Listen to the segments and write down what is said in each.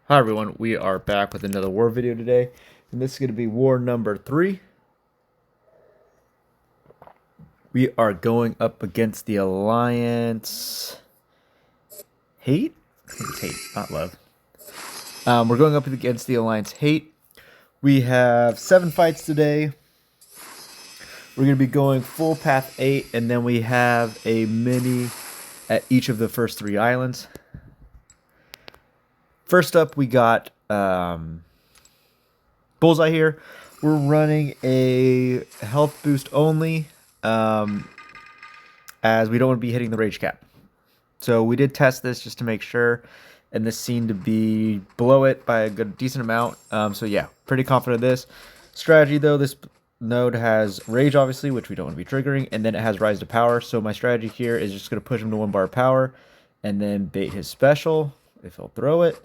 Hi everyone, we are back with another war video today, and this is going to be war number 3. We are going up against the Alliance Hate? I think it's Hate, not Love. We're going up against the Alliance Hate. We have 7 fights today. We're going to be going full path 8, and then we have a mini at each of the first 3 islands. First up, we got Bullseye here. We're running a health boost only, as we don't want to be hitting the rage cap. So we did test this just to make sure, and this seemed to be below it by a decent amount. So yeah, pretty confident of this. Strategy though, this node has rage obviously, which we don't want to be triggering, and then it has rise to power. So my strategy here is just going to push him to 1 bar power, and then bait his special if he'll throw it.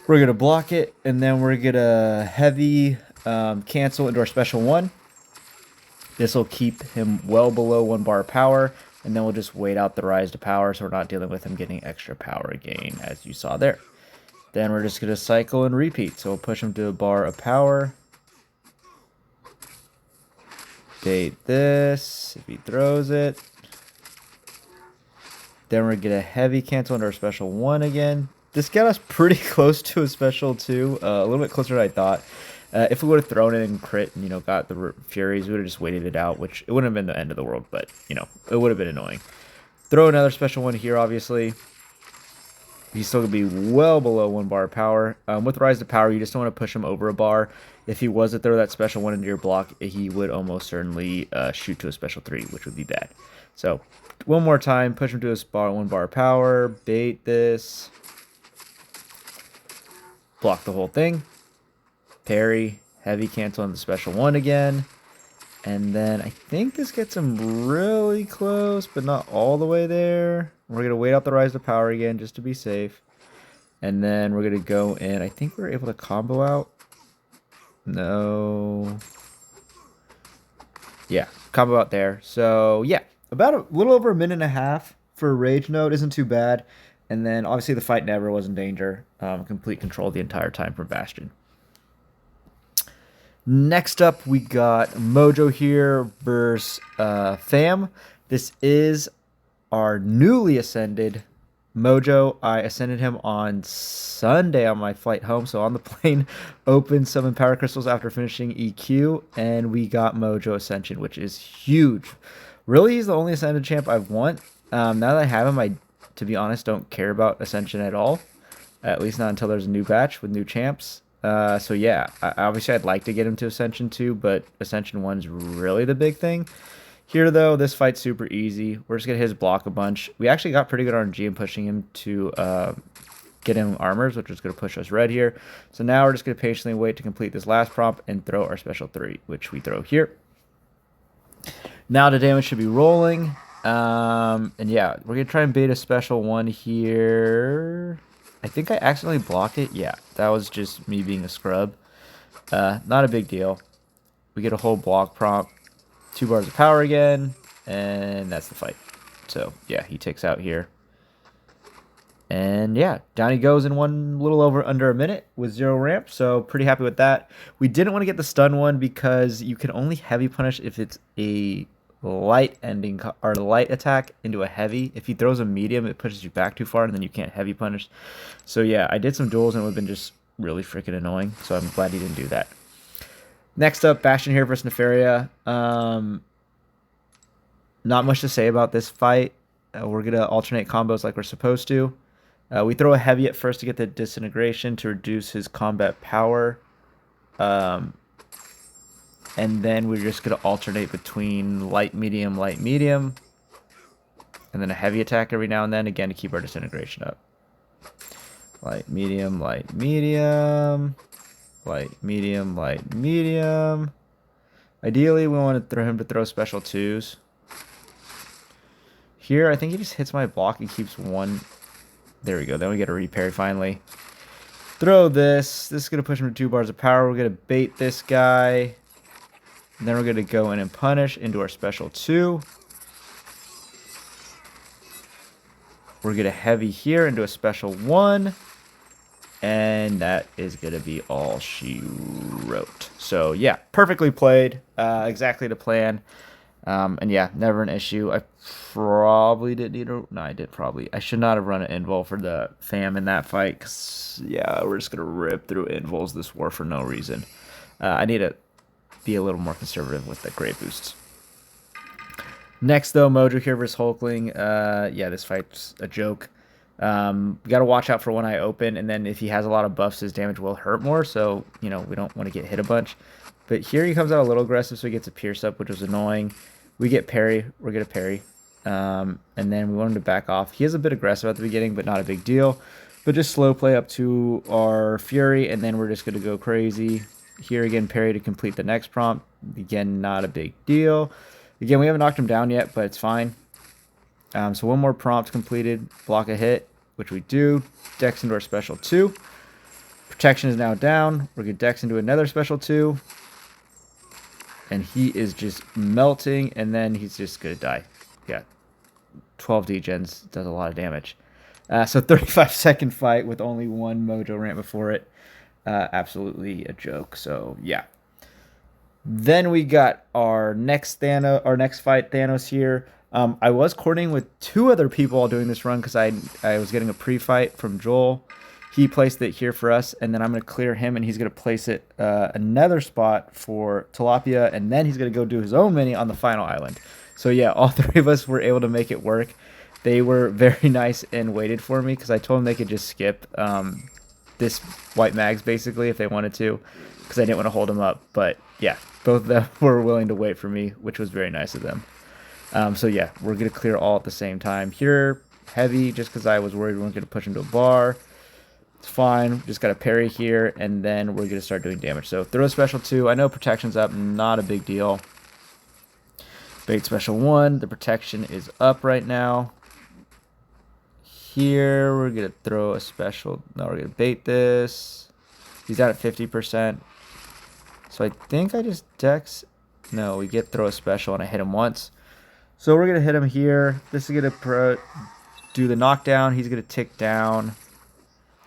We're going to block it, and then we're going to heavy cancel into our special 1. This will keep him well below 1 bar power, and then we'll just wait out the rise to power so we're not dealing with him getting extra power gain, as you saw there. Then we're just going to cycle and repeat. So we'll push him to a bar of power. Bait this, if he throws it. Then we're going to heavy cancel into our special 1 again. This got us pretty close to a special 2, a little bit closer than I thought. If we would have thrown it in crit and, got the Furies, we would have just waited it out, which it wouldn't have been the end of the world, but, it would have been annoying. Throw another special 1 here, obviously. He's still going to be well below 1 bar power. With Rise to Power, you just don't want to push him over a bar. If he was to throw that special 1 into your block, he would almost certainly shoot to a special 3, which would be bad. So, one more time, push him to a 1 bar power, bait this. Block the whole thing. Parry, heavy cancel on the special 1 again. And then I think this gets him really close, but not all the way there. We're going to wait out the rise to power again just to be safe. And then we're going to go in. I think we're able to combo out. No. Yeah, combo out there. So, yeah, about a little over a minute and a half for a rage node isn't too bad. And then, obviously, the fight never was in danger. Complete control the entire time from Bastion. Next up, we got Mojo here versus Fam. This is our newly ascended Mojo. I ascended him on Sunday on my flight home. So on the plane, opened some Power Crystals after finishing EQ. And we got Mojo Ascension, which is huge. Really, he's the only Ascended champ I've won. Now that I have him, I, to be honest, don't care about Ascension at all. At least not until there's a new batch with new champs. So yeah, obviously I'd like to get him to Ascension 2, but Ascension 1's really the big thing. Here, though, this fight's super easy. We're just going to hit his block a bunch. We actually got pretty good RNG in pushing him to get him armors, which is going to push us red here. So now we're just going to patiently wait to complete this last prompt and throw our special 3, which we throw here. Now the damage should be rolling. And yeah, we're going to try and bait a special 1 here. I think I accidentally blocked it. Yeah, that was just me being a scrub. Not a big deal. We get a whole block prompt. 2 bars of power again. And that's the fight. So, yeah, he takes out here. And, yeah, down he goes in little over under a minute with 0 ramp. So, pretty happy with that. We didn't want to get the stun one because you can only heavy punish if it's a light ending or light attack into a heavy. If he throws a medium, it pushes you back too far and then you can't heavy punish. So yeah, I did some duels and it would have been just really freaking annoying. So I'm glad he didn't do that. Next up, Bastion here versus Nefaria. Not much to say about this fight. We're gonna alternate combos like we're supposed to. We throw a heavy at first to get the disintegration to reduce his combat power. And then we're just going to alternate between light, medium, and then a heavy attack every now and then, again, to keep our disintegration up. Light, medium, light, medium. Light, medium, light, medium. Ideally, we want to throw him to throw special 2s. Here, I think he just hits my block and keeps 1. There we go. Then we get a repair finally. Throw this. This is going to push him to 2 bars of power. We're going to bait this guy. And then we're going to go in and punish into our special 2. We're going to heavy here into a special 1. And that is going to be all she wrote. So, yeah, perfectly played. Exactly the plan. And, yeah, never an issue. I probably didn't need to... No, I did probably. I should not have run an invul for the fam in that fight. Because, yeah, we're just going to rip through invuls this war for no reason. I need to be a little more conservative with the great boosts. Next, though, Mojo here versus Hulkling. Yeah, this fight's a joke. You got to watch out for one eye open, and then if he has a lot of buffs, his damage will hurt more, so, you know, we don't want to get hit a bunch. But here he comes out a little aggressive, so he gets a pierce up, which was annoying. We get parry. We're going to parry. And then we want him to back off. He is a bit aggressive at the beginning, but not a big deal. But just slow play up to our Fury, and then we're just going to go crazy. Here again, parry to complete the next prompt. Again, not a big deal. Again, we haven't knocked him down yet, but it's fine. So one more prompt completed. Block a hit, which we do. Dex into our special 2. Protection is now down. We're going to Dex into another special 2. And he is just melting, and then he's just going to die. Yeah. 12 degens does a lot of damage. So 35-second fight with only one Mojo rant before it. Absolutely a joke. So, yeah. Then we got our next fight, Thanos here. I was coordinating with 2 other people while doing this run because I was getting a pre-fight from Joel. He placed it here for us, and then I'm going to clear him, and he's going to place it another spot for Tilapia, and then he's going to go do his own mini on the final island. So yeah, all 3 of us were able to make it work. They were very nice and waited for me because I told them they could just skip this white mags basically if they wanted to because I didn't want to hold them up. But yeah, both of them were willing to wait for me, which was very nice of them. So yeah, we're going to clear all at the same time. Here, heavy, just because I was worried we weren't going to push into a bar. It's fine. Just got a parry here, and then we're going to start doing damage. So throw a special 2. I know protection's up, not a big deal. Bait special 1. The protection is up right now. Here, we're going to throw a special... No, we're going to bait this. He's out at 50%. So I think I just dex... No, we get throw a special, and I hit him once. So we're going to hit him here. This is going to do the knockdown. He's going to tick down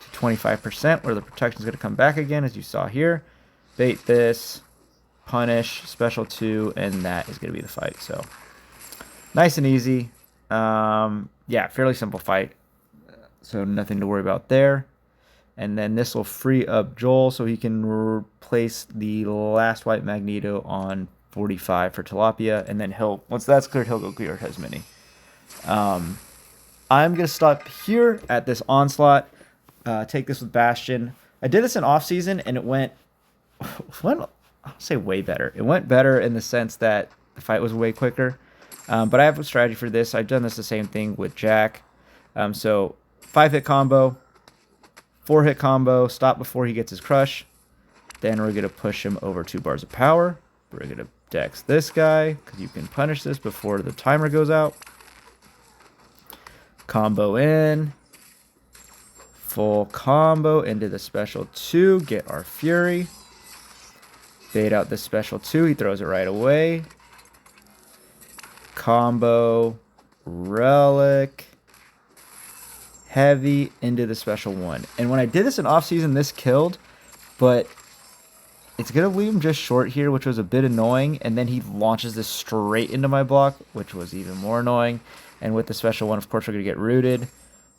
to 25%, where the protection is going to come back again, as you saw here. Bait this, punish, special 2, and that is going to be the fight. So nice and easy. Yeah, fairly simple fight. So nothing to worry about there. And then this will free up Joel so he can replace the last white Magneto on 45 for Tilapia, and then he'll, once that's cleared, he'll go clear his mini. I'm going to stop here at this Onslaught, take this with Bastion. I did this in off-season, and it went, I'll say way better. It went better in the sense that the fight was way quicker, but I have a strategy for this. I've done this the same thing with Jack. So 5-hit combo, 4-hit combo, stop before he gets his crush. Then we're going to push him over 2 bars of power. We're going to dex this guy, because you can punish this before the timer goes out. Combo in. Full combo into the special 2. Get our Fury. Bait out the special 2. He throws it right away. Combo. Relic. Heavy into the special 1. And when I did this in off-season, this killed, but it's going to leave him just short here, which was a bit annoying. And then he launches this straight into my block, which was even more annoying. And with the special 1, of course, we're going to get rooted.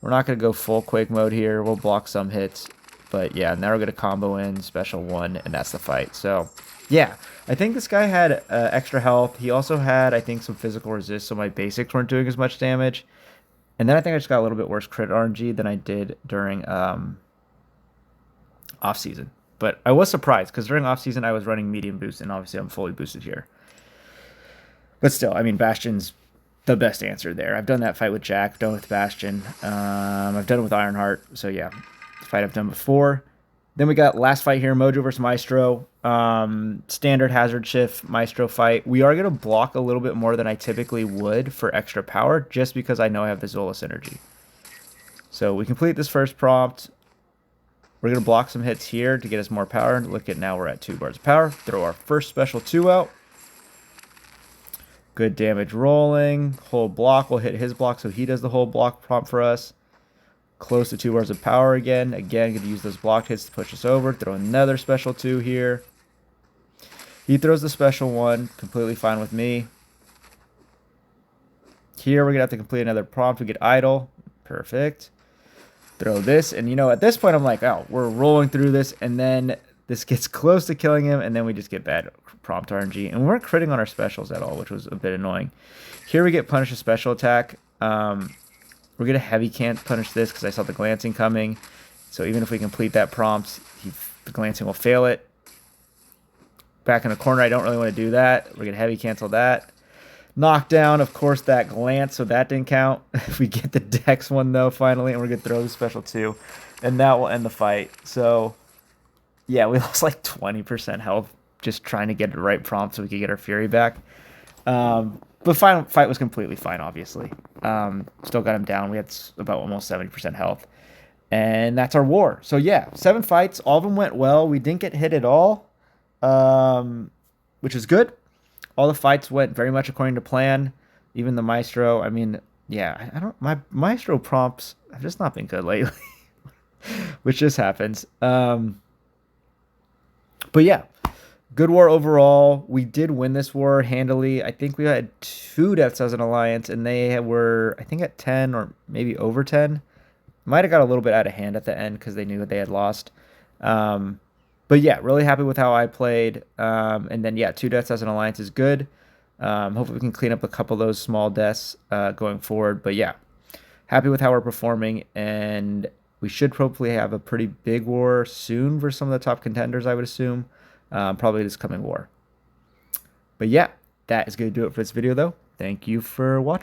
We're not going to go full Quake mode here. We'll block some hits. But yeah, now we're going to combo in special 1, and that's the fight. So yeah, I think this guy had extra health. He also had, I think, some physical resist, so my basics weren't doing as much damage. And then I think I just got a little bit worse crit RNG than I did during off-season. But I was surprised, because during off-season I was running medium boost, and obviously I'm fully boosted here. But still, I mean, Bastion's the best answer there. I've done that fight with Jack, done with Bastion. I've done it with Ironheart. So yeah, the fight I've done before. Then we got last fight here, Mojo versus Maestro. Standard hazard shift Maestro fight. We are going to block a little bit more than I typically would for extra power, just because I know I have the Zola synergy. So we complete this first prompt. We're going to block some hits here to get us more power. Look at now, we're at 2 bars of power. Throw our first special 2 out. Good damage rolling. Whole block will hit his block, so he does the whole block prompt for us. close to 2 bars of power again. Again, going to use those block hits to push us over. Throw another special 2 here. He throws the special 1. Completely fine with me. Here, we're going to have to complete another prompt. We get idle. Perfect. Throw this. And, you know, at this point, I'm like, oh, we're rolling through this. And then this gets close to killing him. And then we just get bad prompt RNG. And we weren't critting on our specials at all, which was a bit annoying. Here, we get punish a special attack. We're going to heavy can't punish this because I saw the glancing coming. So even if we complete that prompt, the glancing will fail it. Back in the corner, I don't really want to do that. We're going to heavy cancel that. Knockdown, of course, that glance, so that didn't count. We get the Dex one, though, finally, and we're going to throw the special 2. And that will end the fight. So, yeah, we lost like 20% health just trying to get the right prompt so we could get our Fury back. But final fight was completely fine, obviously. Still got him down. We had about almost 70% health. And that's our war. So, yeah, 7 fights. All of them went well. We didn't get hit at all, which is good. All the fights went very much according to plan. Even the Maestro. I mean, yeah, my Maestro prompts have just not been good lately, which just happens. But yeah, good war overall. We did win this war handily. I think we had 2 deaths as an alliance, and they were, I think, at 10 or maybe over 10. Might have got a little bit out of hand at the end because they knew that they had lost. But yeah, really happy with how I played. And then, yeah, 2 deaths as an alliance is good. Hopefully we can clean up a couple of those small deaths going forward. But yeah, happy with how we're performing. And we should hopefully have a pretty big war soon for some of the top contenders, I would assume. Probably this coming war. But yeah, that is going to do it for this video, though. Thank you for watching.